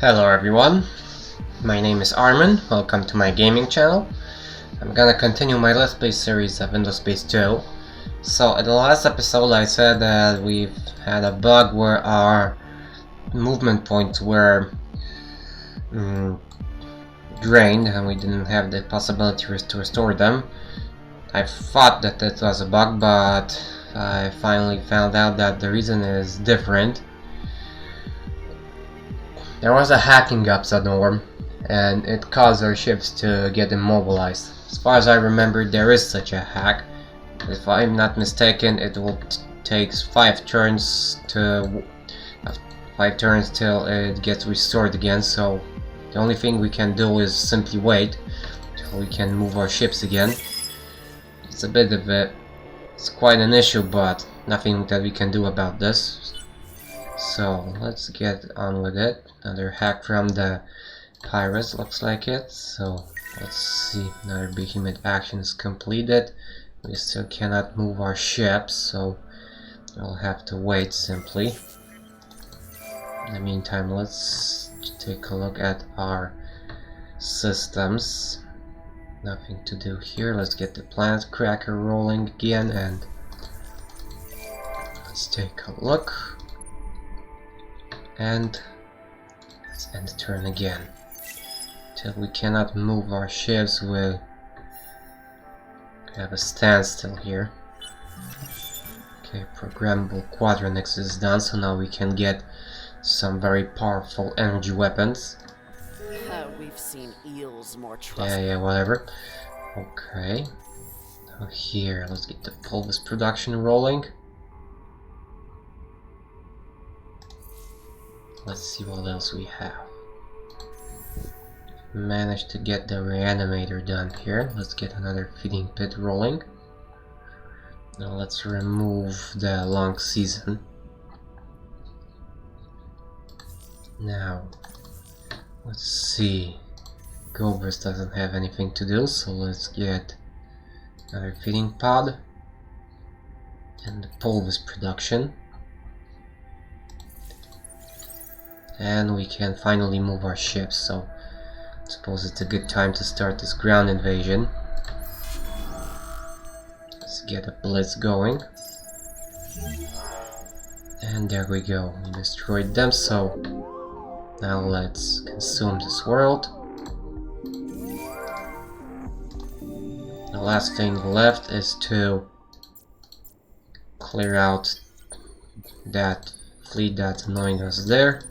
Hello everyone, my name is Armin, welcome to my gaming channel. I'm gonna continue my Let's Play series of Windows Space 2. So in the last episode I said that we've had a bug where our movement points were drained and we didn't have the possibility to restore them. I thought that it was a bug, but I finally found out that the reason is different. There was a hacking up somewhere, and it caused our ships to get immobilized. As far as I remember, there is such a hack. If I'm not mistaken, it will take 5 turns till it gets restored again. So the only thing we can do is simply wait till we can move our ships again. It's a bit of it's quite an issue, but nothing that we can do about this. So let's get on with it. Another hack from the pirates, looks like it. So let's see, another behemoth action is completed. We still cannot move our ships, so we'll have to wait simply. In the meantime, let's take a look at our systems. Nothing to do here. Let's get the planet cracker rolling again and let's take a look. And let's end the turn again. Till we cannot move our ships, we'll have a standstill here. Okay, programmable quadronics is done, so now we can get some very powerful energy weapons. We've seen eels more trustworthy. Yeah, whatever. Okay. Now here, let's get the pulvis production rolling. Let's see what else we have. Managed to get the reanimator done here. Let's get another feeding pit rolling. Now let's remove the long season. Now, let's see. Cravers doesn't have anything to do, so let's get another feeding pod. And the pulvis production. And we can finally move our ships, so I suppose it's a good time to start this ground invasion. Let's get a blitz going. And there we go, we destroyed them, so now let's consume this world. The last thing left is to clear out that fleet that's annoying us there.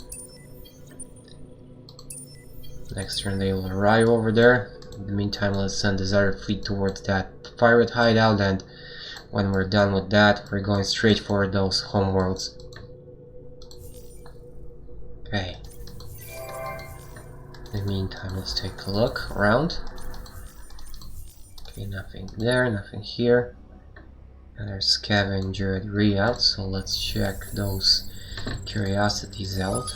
Next turn they will arrive over there. In the meantime, let's send this other fleet towards that pirate hideout, and when we're done with that, we're going straight for those homeworlds. Okay. In the meantime, let's take a look around. Okay, nothing there, nothing here. Another scavenger at Riyadh, so let's check those curiosities out.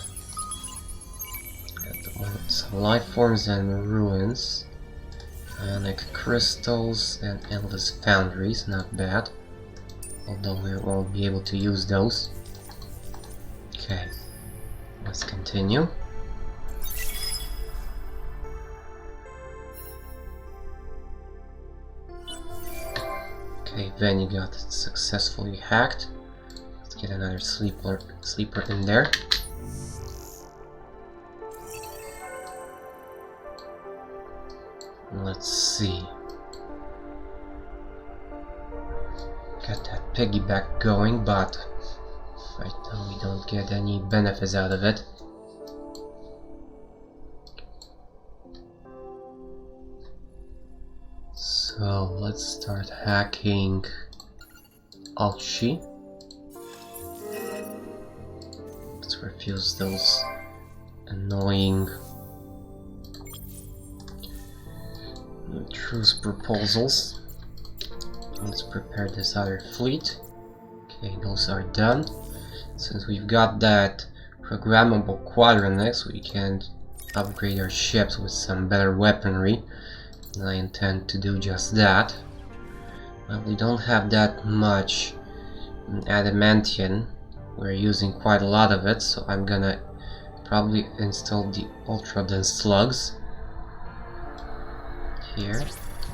Some life forms and ruins, ionic crystals and endless foundries, not bad, although we won't be able to use those. Okay, let's continue. Okay, Venue got successfully hacked. Let's get another sleeper in there. Let's see. Got that piggyback going, but right now we don't get any benefits out of it. So let's start hacking Alchi. Let's refuse those annoying truce proposals. Let's prepare this other fleet. Okay, those are done. Since we've got that programmable quadronics, we can upgrade our ships with some better weaponry, and I intend to do just that. Well, we don't have that much adamantium. We're using quite a lot of it, so I'm gonna probably install the ultra dense slugs here.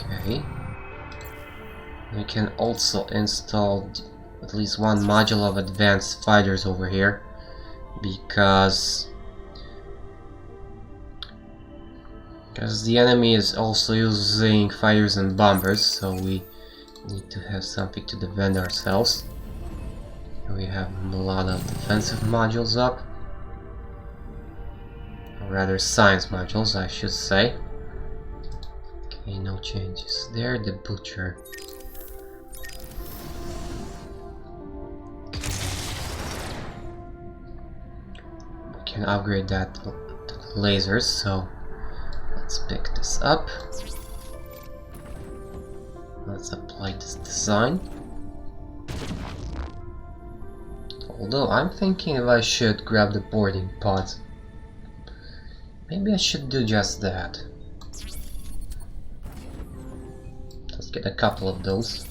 Okay. We can also install at least one module of advanced fighters over here, because the enemy is also using fighters and bombers, so we need to have something to defend ourselves. Here we have a lot of defensive modules up, or rather science modules I should say. Okay, no changes there. The butcher. We can upgrade that to lasers, so let's pick this up. Let's apply this design. Although I'm thinking if I should grab the boarding pod. Maybe I should do just that. Let's get a couple of those.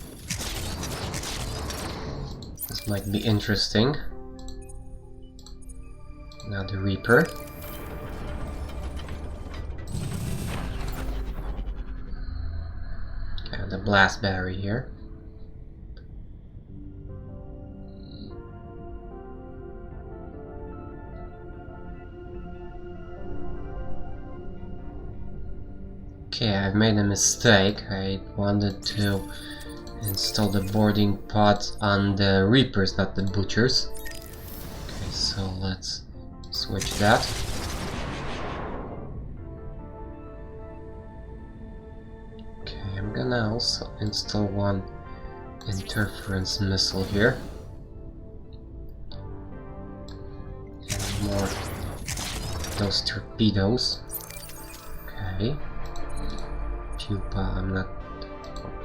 This might be interesting. Now the Reaper. And the blast battery here. Okay, I've made a mistake. I wanted to install the boarding pod on the Reapers, not the Butchers. Okay, so let's switch that. Okay, I'm gonna also install one interference missile here. And more of those torpedoes. Okay. Pupa, I'm not...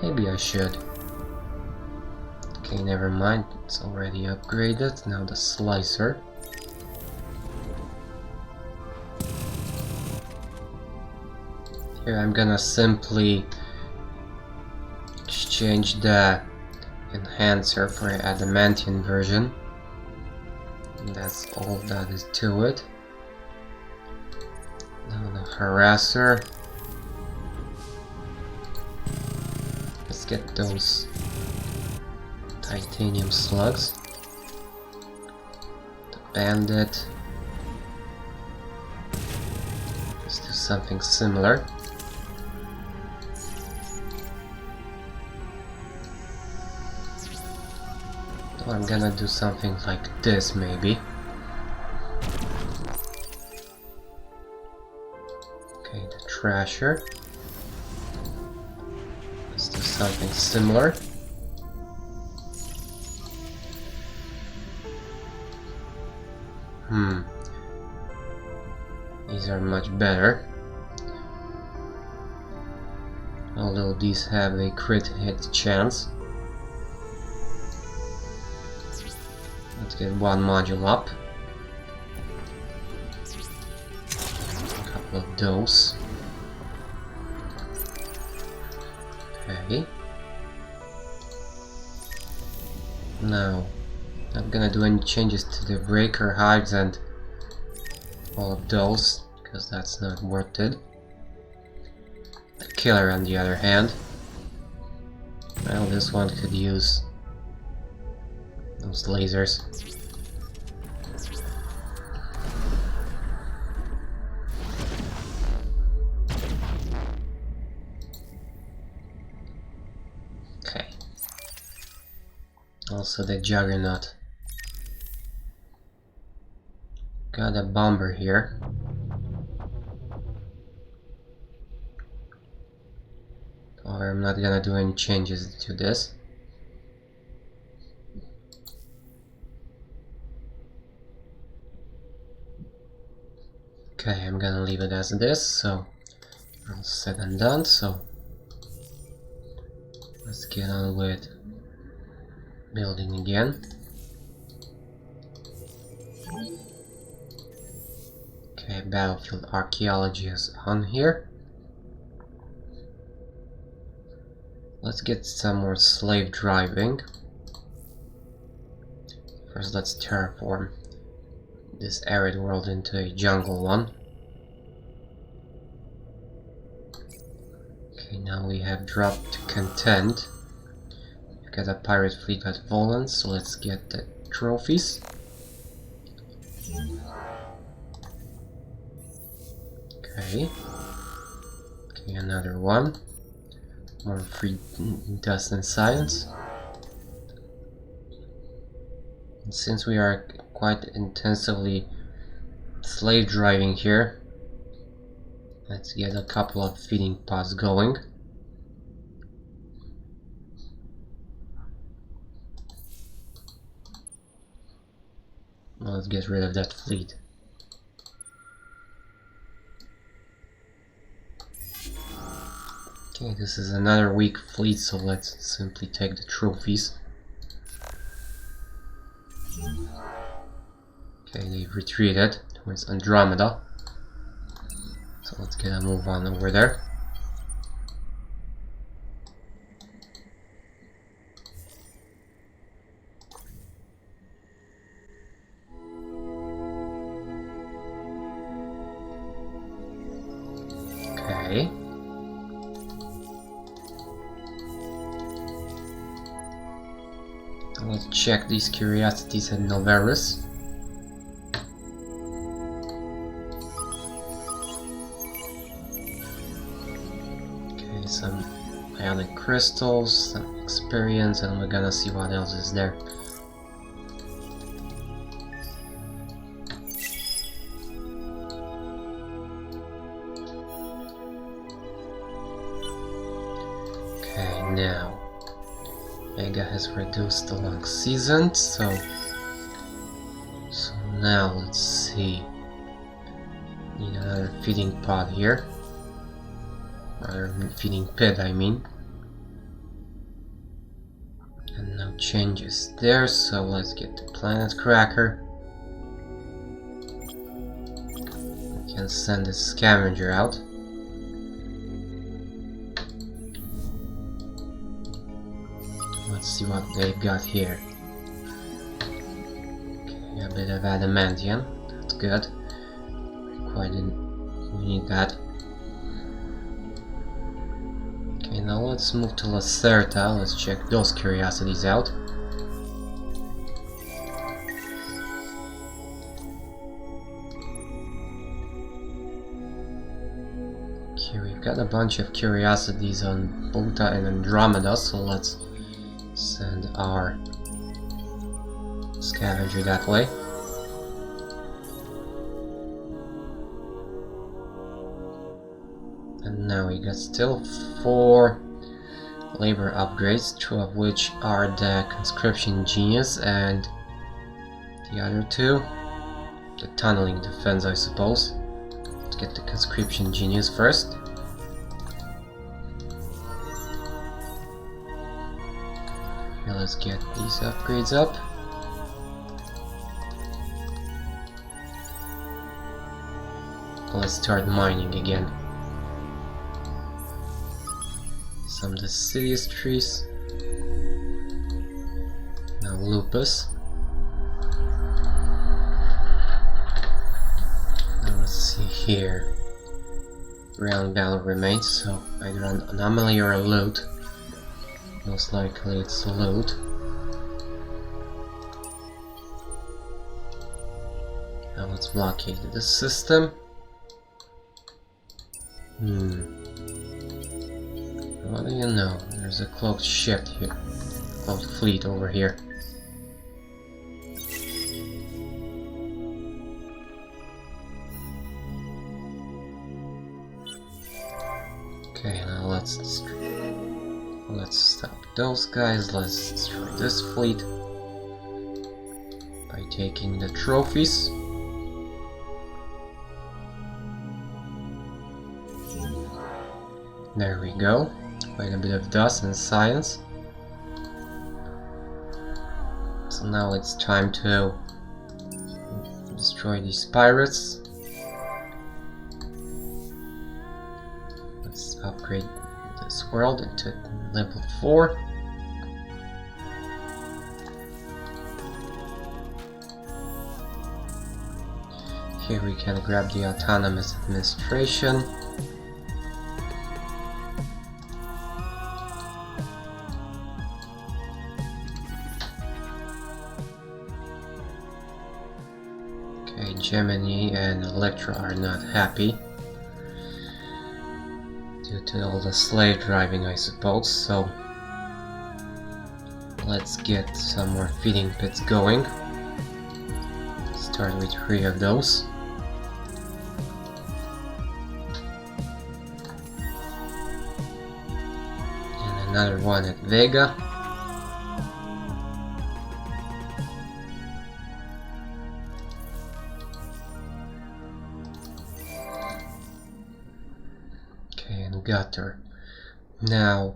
Maybe I should. Okay, never mind. It's already upgraded. Now the slicer. Here I'm gonna simply exchange the enhancer for an adamantium version. And that's all that is to it. Now the harasser. Let's get those titanium slugs. The bandit. Let's do something similar. I'm gonna do something like this, maybe. Okay, the trasher. Let's do something similar. These are much better. Although these have a crit hit chance. Let's get one module up. A couple of those. Okay. Now, not gonna do any changes to the breaker hives and all of those, because that's not worth it. The killer, on the other hand, well, this one could use those lasers. Okay. Also the juggernaut. Got a bomber here. Or I'm not gonna do any changes to this. Okay, I'm gonna leave it as it is, so all said and done, so let's get on with building again. Okay, battlefield archaeology is on here. Let's get some more slave driving. First, let's terraform this arid world into a jungle one. Okay, now we have dropped to content. We've got a pirate fleet at Volant, so let's get the trophies. Okay. Okay, another one. More free dust and science. And since we are quite intensively slave driving here, let's get a couple of feeding pods going. Let's get rid of that fleet. Okay, this is another weak fleet, so let's simply take the trophies. Okay, they've retreated towards Andromeda. So let's get a move on over there. Okay. Now let's check these curiosities at Novarus. Okay, some ionic crystals, some experience, and we're gonna see what else is there. Okay, now Vega has reduced the long season, so now let's see. Need another feeding pod here. Another feeding pit, I mean. And no changes there, so let's get the planet cracker. We can send a scavenger out. Let's see what they've got here. Okay, a bit of adamantium. That's good. We need that. Okay, now let's move to Lacerta. Let's check those curiosities out. Okay, we've got a bunch of curiosities on Bota and Andromeda, so let's send our scavenger that way. And now we got still 4 labor upgrades, 2 of which are the conscription genius and the other 2 the tunneling defense, I suppose. Let's get the conscription genius first. Now let's get these upgrades up. Let's start mining again. Some deciduous trees. Now lupus. Now let's see here. Round battle remains, so either an anomaly or a loot. Most likely it's a loot. Now let's blockade the system. What do you know? There's a cloaked ship here. Cloaked fleet over here. Okay, now let's stop those guys. Let's destroy this fleet by taking the trophies. There we go. Quite a bit of dust and science. So now it's time to destroy these pirates. Let's upgrade this world into level 4. Here we can grab the autonomous administration. Okay, Gemini and Electra are not happy due to all the slave driving, I suppose, so let's get some more feeding pits going. Start with 3 of those. And another one at Vega. Okay, and Gutter. Now,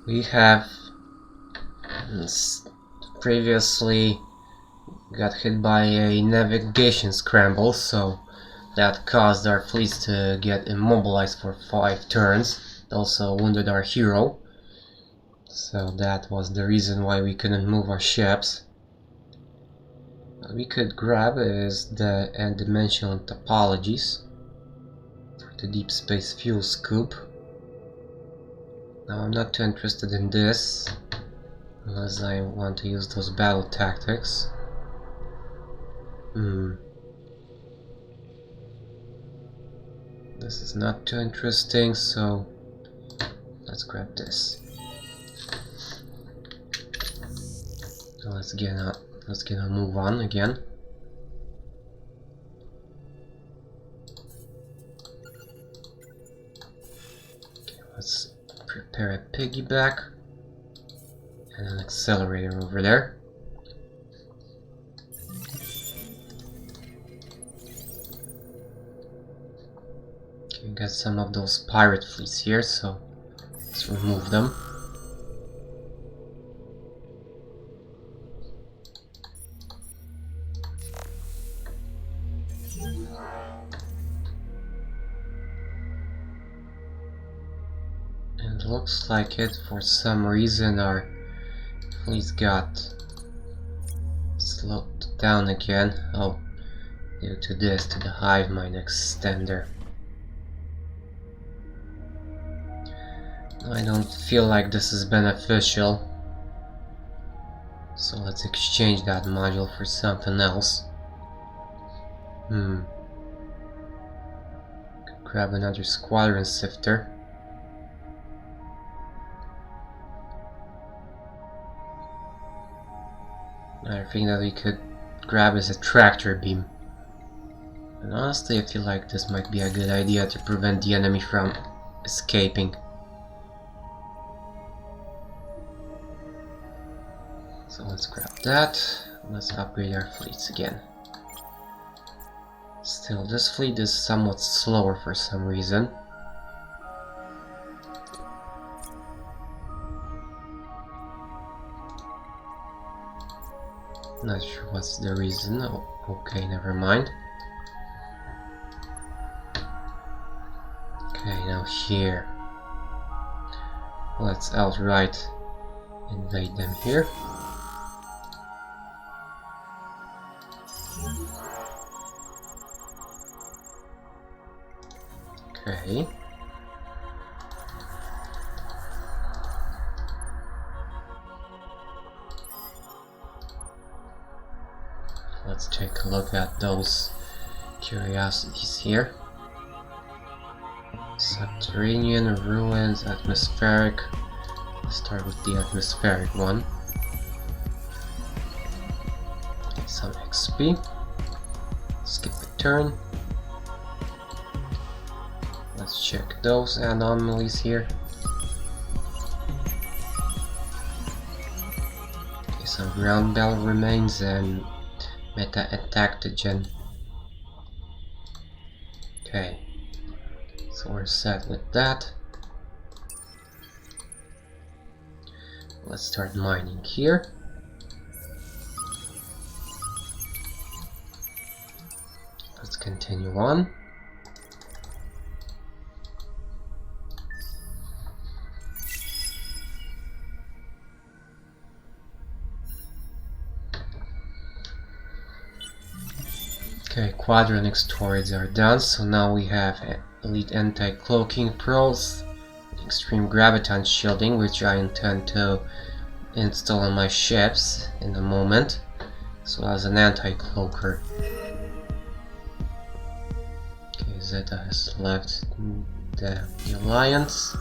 we have previously got hit by a navigation scramble, so that caused our fleets to get immobilized for 5 turns. It also wounded our hero, so that was the reason why we couldn't move our ships. What we could grab is the n-dimensional topologies for the deep space fuel scoop. Now I'm not too interested in this unless I want to use those battle tactics. This is not too interesting, so let's grab this. So let's get a move on again. Okay, let's prepare a piggyback and an accelerator over there. Okay, we got some of those pirate fleets here, so let's remove them. And it looks like it, for some reason our fleets got slowed down again. Oh, due to this, to the hive mind extender. I don't feel like this is beneficial, so let's exchange that module for something else. Could grab another squadron sifter. Another thing that we could grab is a tractor beam. And honestly, I feel like this might be a good idea to prevent the enemy from escaping. So let's grab that. Let's upgrade our fleets again. Still, this fleet is somewhat slower for some reason. Not sure what's the reason. Oh, okay, never mind. Okay, now here. Let's outright invade them here. Okay. Let's take a look at those curiosities here. Subterranean, ruins, atmospheric. Let's start with the atmospheric one. Get some XP. Skip a turn. Let's check those anomalies here. Okay, some ground battle remains and meta attactogen. Okay, so we're set with that. Let's start mining here. Let's continue on. Okay, quadranic storage are done, so now we have elite anti-cloaking pros, extreme graviton shielding, which I intend to install on my ships in a moment, as well as an anti-cloaker. Okay, Zeta has left the Alliance.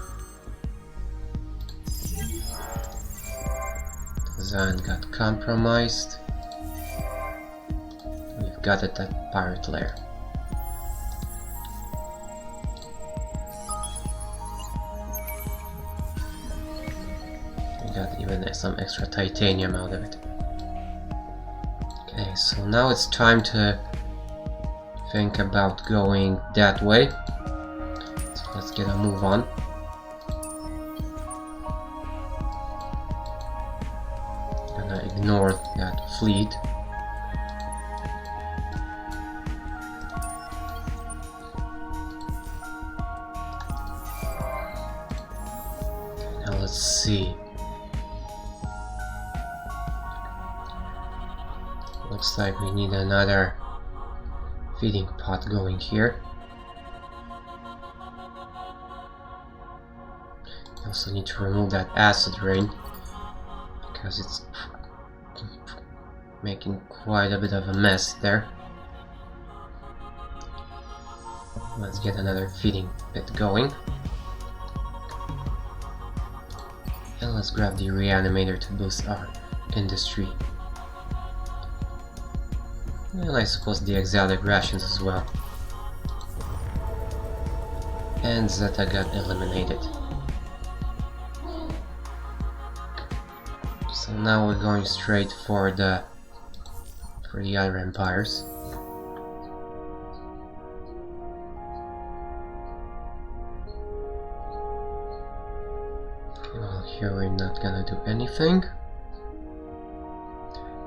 Design got compromised. We've got it at Pirate Lair. We got even some extra titanium out of it. Okay, so now it's time to think about going that way. So let's get a move on. Gonna ignore that fleet. Now let's see. Looks like we need another feeding pot going here. We also need to remove that acid rain because it's making quite a bit of a mess there. Let's get another feeding bit going. And let's grab the reanimator to boost our industry. And I suppose the exotic rations as well. And Zeta got eliminated. So now we're going straight for the other empires. Well, here we're not gonna do anything.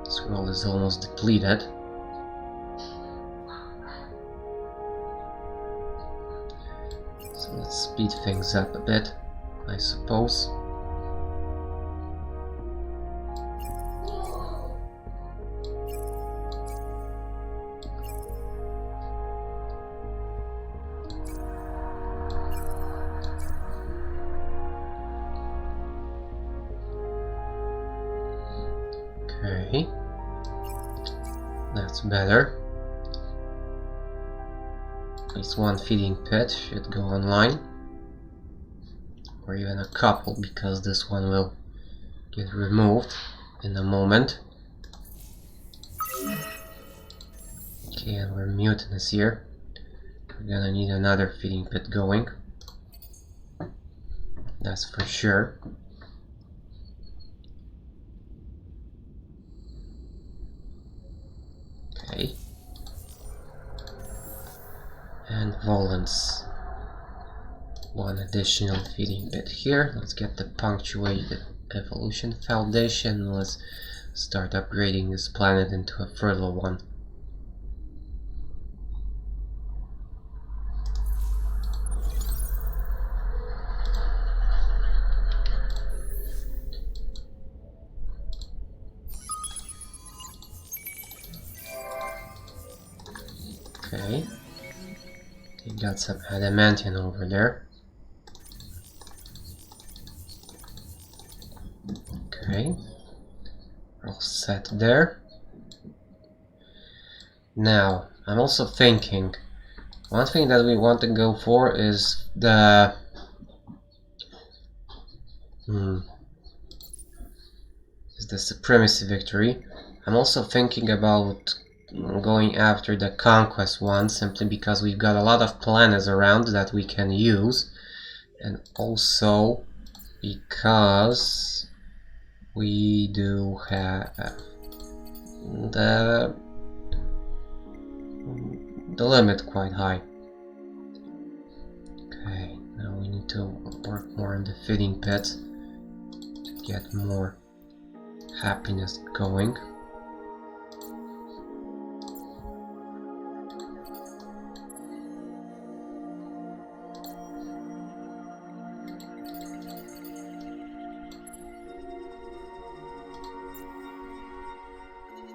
This world is almost depleted. So let's speed things up a bit, I suppose. Okay, that's better. At least one feeding pit should go online, or even a couple, because this one will get removed in a moment. Okay, and we're mutinous here. We're gonna need another feeding pit going, that's for sure. Okay. And Volans. One additional feeding bit here. Let's get the punctuated evolution foundation. Let's start upgrading this planet into a fertile one. Okay. You got some adamantium over there. Okay. All set there. Now, I'm also thinking, one thing that we want to go for is the supremacy victory. I'm also thinking about going after the conquest one, simply because we've got a lot of planets around that we can use, and also because we do have the limit quite high. Okay, now we need to work more on the feeding pits to get more happiness going.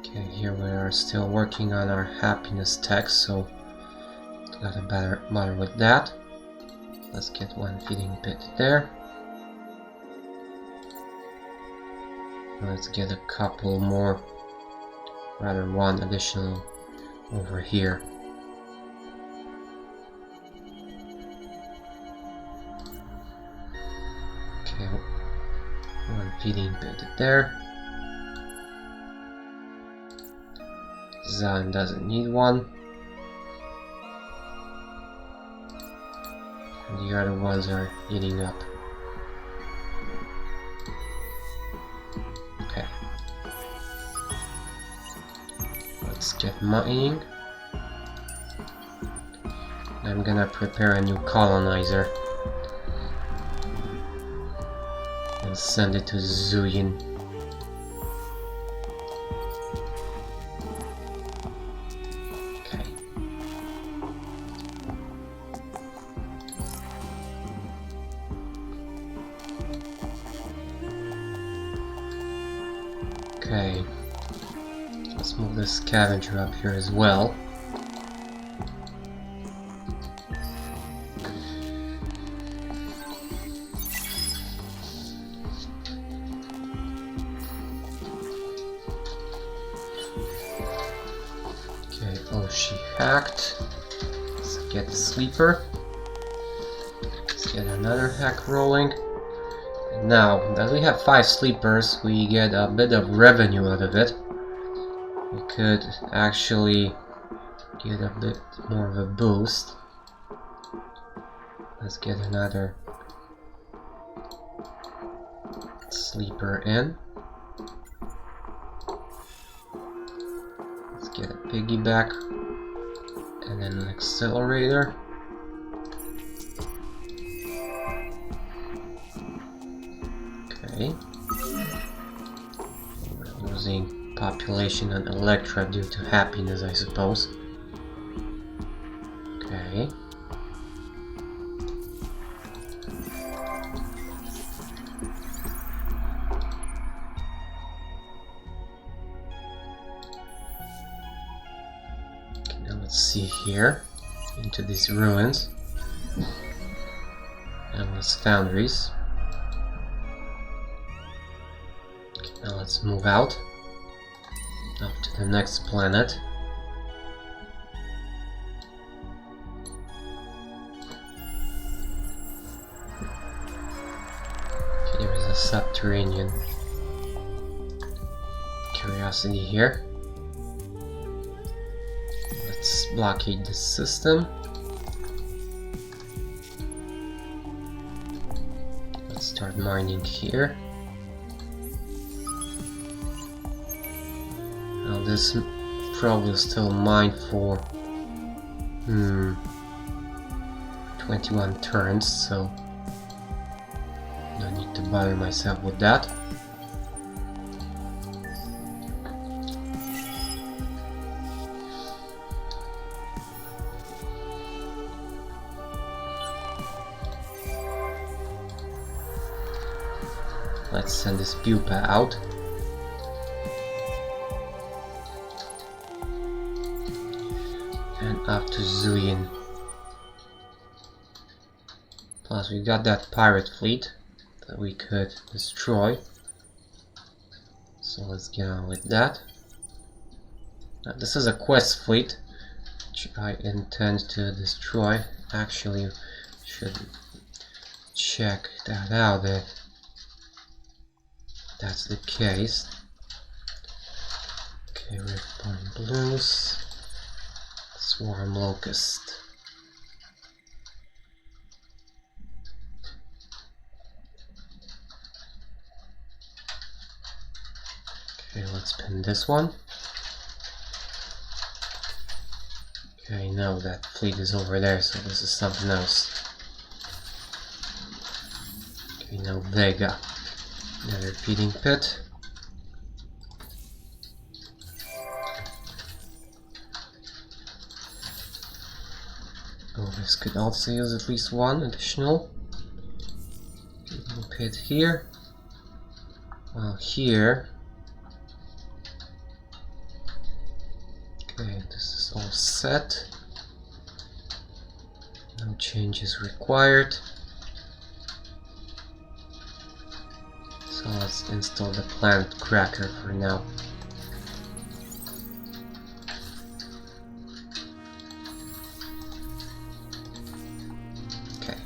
Okay, here we are still working on our happiness text, so gotta bother with that. Let's get one feeding pit there. Let's get a couple more, rather one additional over here. Okay, one feeding pit there. Zion doesn't need one. And the other ones are eating up. Okay. Let's get mining. I'm gonna prepare a new colonizer and send it to Zuyin. Okay. Okay. Let's move the scavenger up here as well. Okay, oh, she hacked. Let's get the sleeper. Let's get another hack rolling. And now that we have 5 sleepers, we get a bit of revenue out of it. We could actually get a bit more of a boost. Let's get another sleeper in. Let's get a piggyback and then an accelerator. Okay. We're losing population on Electra due to happiness, I suppose. Okay. Let's see here into these ruins. Endless foundries. Okay, now let's move out to the next planet. Okay, there is a subterranean curiosity here. Let's blockade the system. Let's start mining here. Now this probably still mine for 21 turns, so no need to bother myself with that. Let's send this pupa out. And up to Zuyin. Plus we got that pirate fleet that we could destroy. So let's get on with that. Now, this is a quest fleet which I intend to destroy. Actually, should check that out if that's the case. Okay, Riftborn Blues, Swarm Locust. Okay, let's pin this one. Okay, now that fleet is over there, so this is something else. Okay, now Vega. Another feeding pit. Oh, this could also use at least one additional feeding pit here. Well, here set. No changes required. So let's install the plant cracker for now. Okay.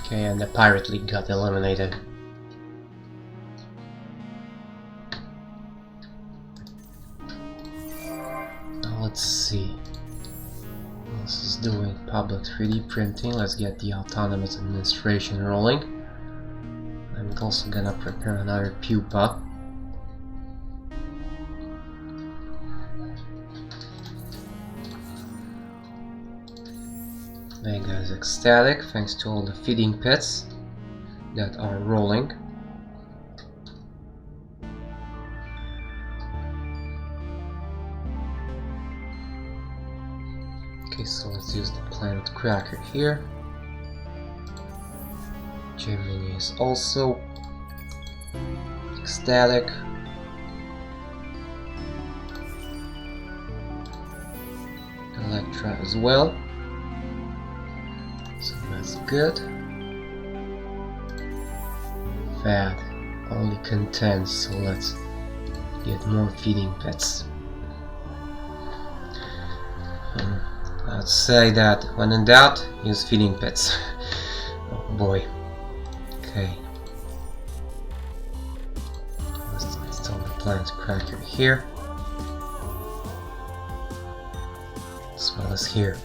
Okay, and the Pirate League got eliminated. Now let's see. What else is doing? Public 3D printing. Let's get the autonomous administration rolling. I'm also gonna prepare another pupa. Vega is ecstatic thanks to all the feeding pits that are rolling. Okay, so let's use the planet cracker here. Gemini is also ecstatic. Electra as well. So that's good. Fat only contains, so let's get more feeding pits. I'd say that when in doubt, use feeding pits. Oh boy. Okay. Let's install the planet cracker here. As well as here.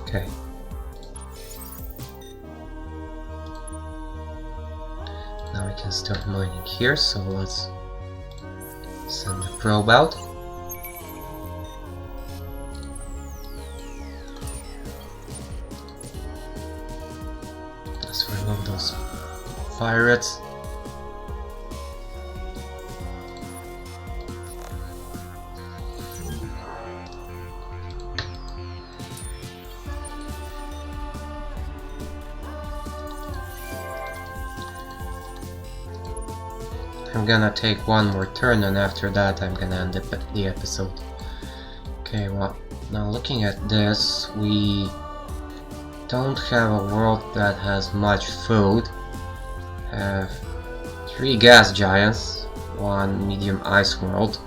Okay. Now we can start mining here, so let's send the probe out. Let's remove those pirates. I'm gonna take one more turn, and after that I'm gonna end the episode. Okay, well, now looking at this, we don't have a world that has much food. Have 3 gas giants, 1 medium ice world.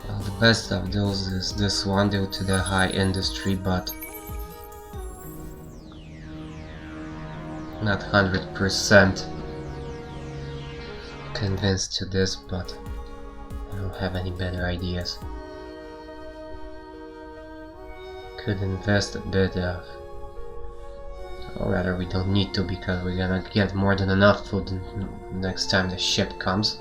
Well, the best of those is this one due to the high industry, but not 100% convinced to this, but I don't have any better ideas. Could invest a bit of, or rather we don't need to, because we're gonna get more than enough food next time the ship comes.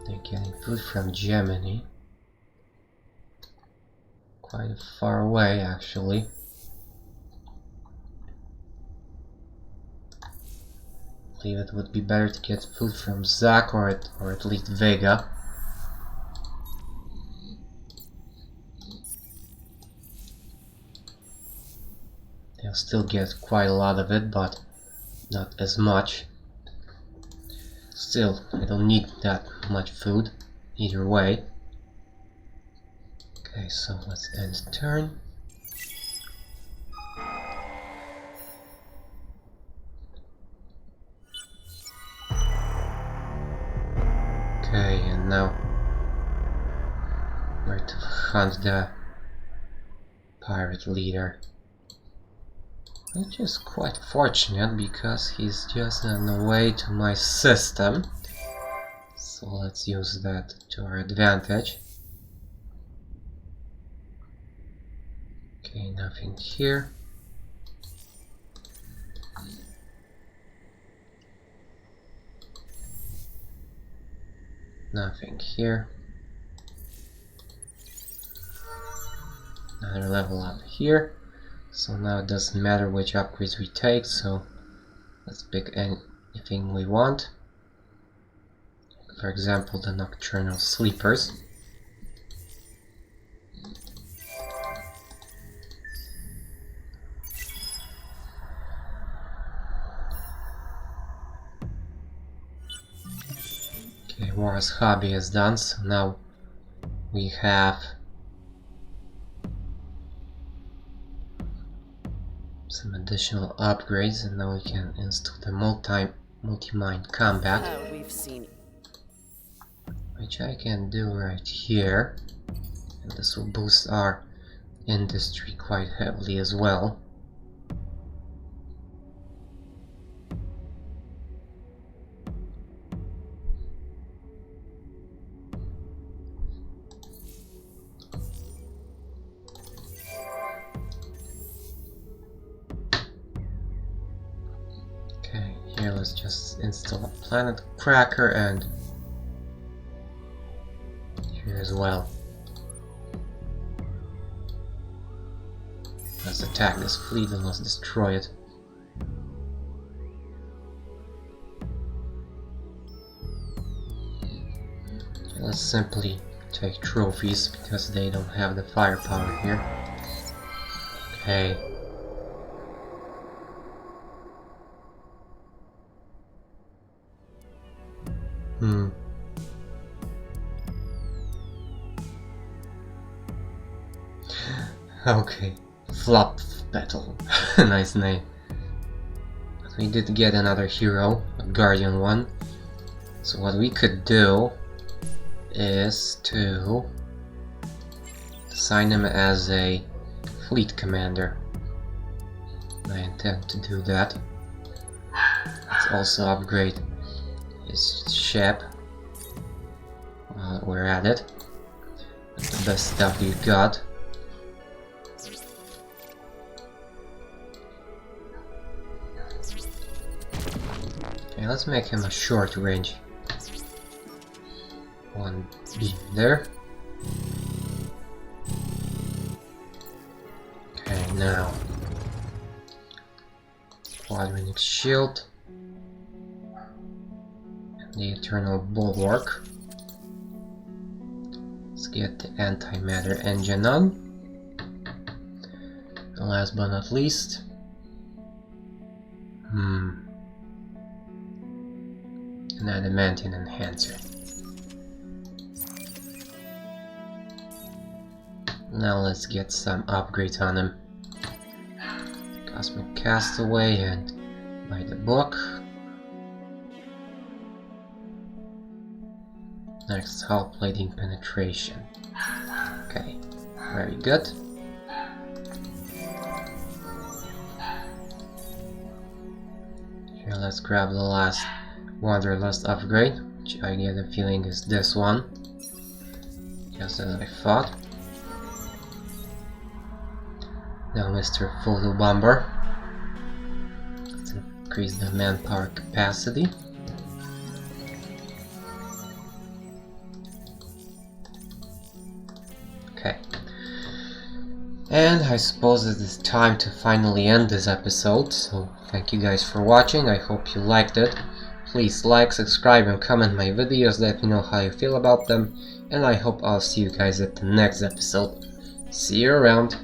They're getting food from Gemini. Quite far away actually. I believe it would be better to get food from Zack or at least Vega. They'll still get quite a lot of it, but not as much. Still, I don't need that much food either way. Okay, so let's end turn. Okay, and now where to hunt the pirate leader. Which is quite fortunate because he's just on the way to my system. So let's use that to our advantage. Okay, nothing here. Nothing here. Another level up here. So now it doesn't matter which upgrades we take, so let's pick anything we want. For example, the nocturnal sleepers. War's hobby is done, so now we have some additional upgrades, and now we can install the multi-mind combat, We've seen. which I can do right here, and this will boost our industry quite heavily as well. Okay, here let's just install a planet cracker, and here as well. Let's attack this fleet and let's destroy it. Okay, let's simply take trophies because they don't have the firepower here. Okay. Okay. Flop Battle. Nice name. But we did get another hero, a Guardian one. So what we could do is to assign him as a fleet commander. I intend to do that. Let's also upgrade his ship while we're at it. The best stuff we've got. Okay, let's make him a short range. One beam there. Okay, now quadrant shield and the eternal bulwark. Let's get the antimatter engine on. And last but not least, an adamantine enhancer. Now let's get some upgrades on him. Cosmic Castaway and by the book. Next, hull plating penetration. Okay, very good. Here, let's grab the last Wanderlust upgrade, which I get a feeling is this one. Just as I thought. Now Mr. Photo Bomber. Let's increase the manpower capacity. Okay. And I suppose it is time to finally end this episode, so thank you guys for watching. I hope you liked it. Please like, subscribe and comment my videos, let me know how you feel about them, and I hope I'll see you guys at the next episode. See you around.